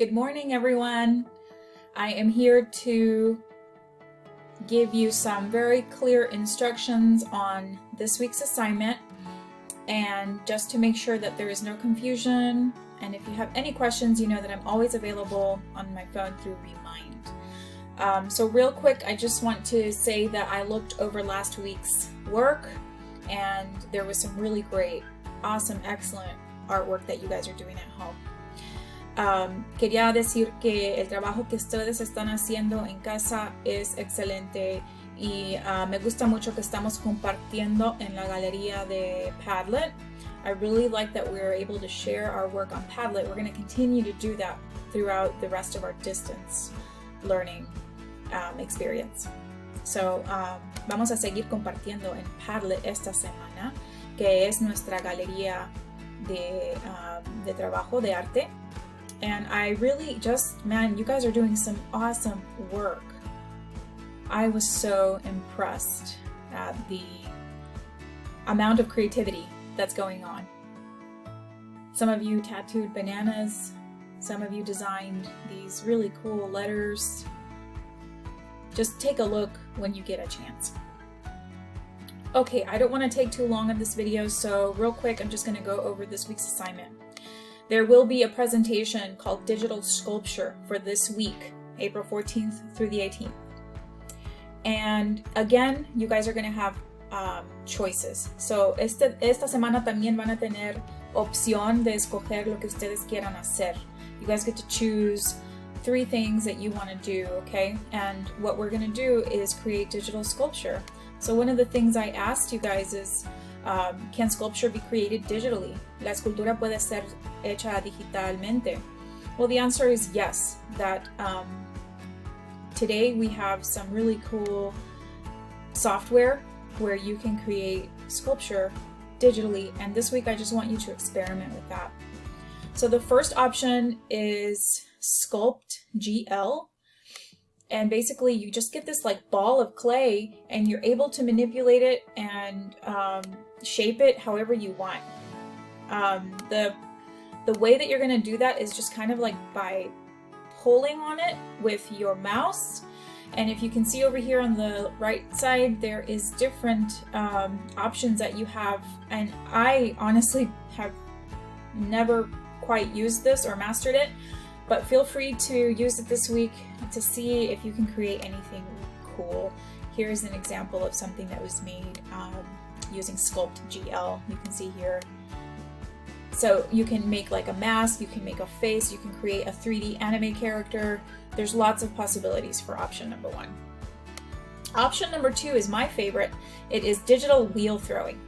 Good morning, everyone. I am here to give you some very clear instructions on this week's assignment, and just to make sure that there is no confusion. And if you have any questions, you know that I'm always available on my phone through Remind. So real quick, I just want to say that I looked over last week's work, and there was some really great, awesome, excellent artwork that you guys are doing at home. Quería decir que el trabajo que ustedes están haciendo en casa es excelente y me gusta mucho que estamos compartiendo en la galería de Padlet. I really like that we're able to share our work on Padlet. We're going to continue to do that throughout the rest of our distance learning experience. So, vamos a seguir compartiendo en Padlet esta semana, que es nuestra galería de trabajo de arte. And I really man, you guys are doing some awesome work. I was so impressed at the amount of creativity that's going on. Some of you tattooed bananas. Some of you designed these really cool letters. Just take a look when you get a chance. Okay, I don't want to take too long on this video, so real quick, I'm just going to go over this week's assignment. There will be a presentation called Digital Sculpture for this week, April 14th through the 18th. And again, you guys are going to have choices. So esta semana también van a tener opción de escoger lo que ustedes quieran hacer. You guys get to choose 3 things that you want to do, okay? And what we're going to do is create digital sculpture. So one of the things I asked you guys is, can sculpture be created digitally? ¿La escultura puede ser hecha digitalmente? Well, the answer is yes. That today we have some really cool software where you can create sculpture digitally, and this week I just want you to experiment with that. So the first option is Sculpt GL. And basically you just get this like ball of clay and you're able to manipulate it and shape it however you want. The way that you're going to do that is just kind of like by pulling on it with your mouse. And if you can see over here on the right side, there is different options that you have. And I honestly have never quite used this or mastered it. But feel free to use it this week to see if you can create anything cool. Here's an example of something that was made using Sculpt GL. You can see here. So you can make like a mask, you can make a face, you can create a 3D anime character. There's lots of possibilities for option number 1. Option number 2 is my favorite. It is digital wheel throwing.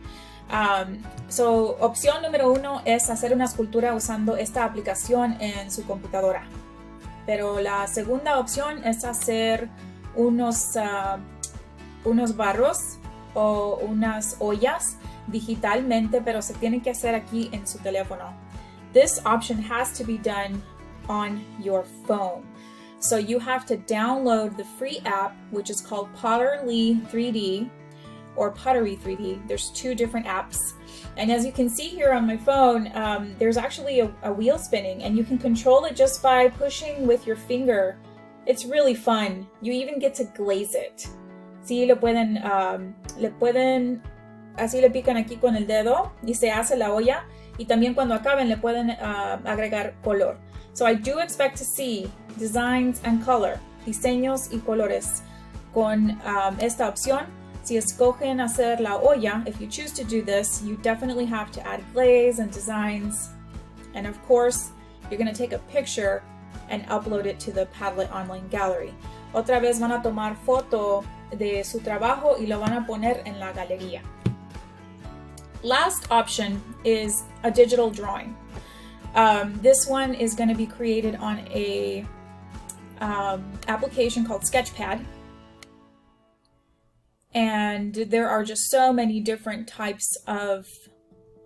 So, opción número 1 es hacer una escultura usando esta aplicación en su computadora. Pero la segunda opción es hacer unos barros o unas ollas digitalmente, pero se tiene que hacer aquí en su teléfono. This option has to be done on your phone. So you have to download the free app, which is called Potterly 3D. Or Pottery 3D. There's 2 different apps. And as you can see here on my phone, there's actually a wheel spinning, and you can control it just by pushing with your finger. It's really fun. You even get to glaze it. Sí, le pueden, así le pican aquí con el dedo y se hace la olla. Y también cuando acaben le pueden agregar color. So I do expect to see designs and color, diseños y colores con esta opción. Si escogen hacer la olla, if you choose to do this, you definitely have to add glaze and designs. And of course, you're going to take a picture and upload it to the Padlet online gallery. Otra vez van a tomar foto de su trabajo y lo van a poner en la galería. Last option is a digital drawing. This one is going to be created on a application called Sketchpad. And there are just so many different types of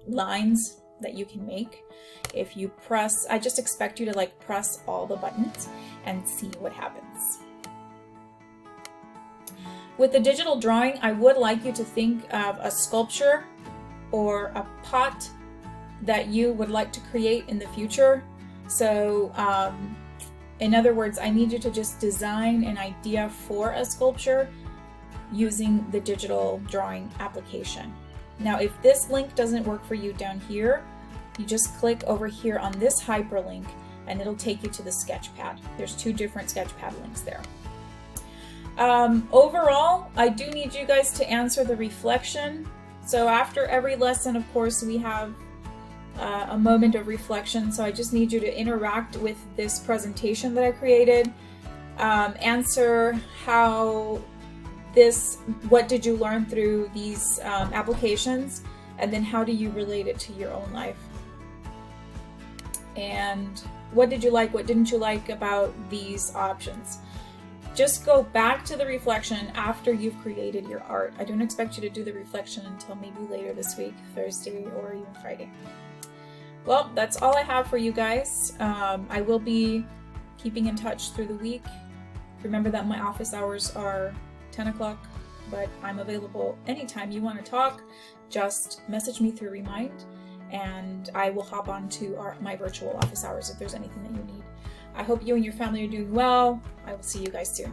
lines that you can make. If you press, I just expect you to like press all the buttons and see what happens. With the digital drawing, I would like you to think of a sculpture or a pot that you would like to create in the future. So In other words, I need you to just design an idea for a sculpture using the digital drawing application. Now, if this link doesn't work for you down here, you just click over here on this hyperlink and it'll take you to the Sketchpad. There's 2 different Sketchpad links there. Overall, I do need you guys to answer the reflection. So after every lesson, of course, we have a moment of reflection. So I just need you to interact with this presentation that I created. Answer what did you learn through these applications, and then how do you relate it to your own life? And what did you like, what didn't you like about these options? Just go back to the reflection after you've created your art. I don't expect you to do the reflection until maybe later this week, Thursday or even Friday. Well, that's all I have for you guys. I will be keeping in touch through the week. Remember that my office hours are 10 o'clock, but I'm available anytime you want to talk. Just message me through Remind, and I will hop on to my virtual office hours if there's anything that you need. I hope you and your family are doing well. I will see you guys soon.